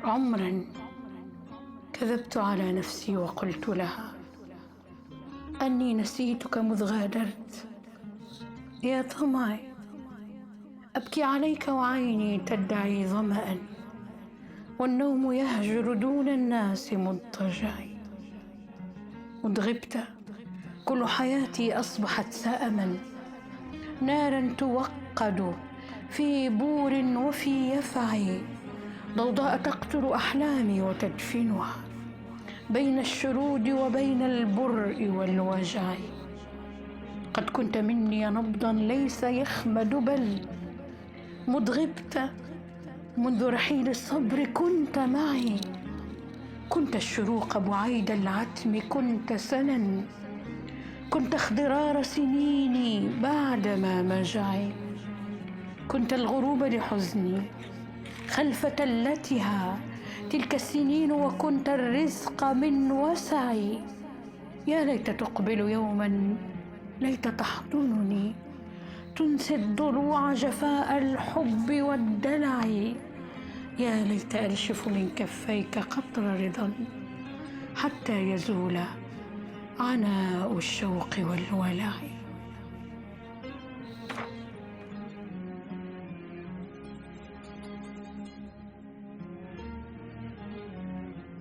عمرا كذبت على نفسي وقلت لها أني نسيتك مذ غادرت. يا طمعي أبكي عليك وعيني تدعي ظمأ، والنوم يهجر دون الناس مضطجعي. مذ غبت كل حياتي أصبحت سأما، نارا توقد في بور وفي يفعي، ضوضاء تقتل أحلامي وتدفنها بين الشرود وبين البرء والوجع. قد كنت مني نبضا ليس يخمد بل مذ غبت منذ رحيل الصبر كنت معي. كنت الشروق بعيد العتم، كنت سنا، كنت اخضرار سنيني بعدما مجعي. كنت الغروب لحزني خلف تلتها تلك السنين، وكنت الرزق من وسعي. يا ليت تقبل يوما، ليت تحضنني تنسي الضلوع جفاء الحب والدلع. يا ليت أرشف من كفيك قطر رضا حتى يزول عناء الشوق والولع.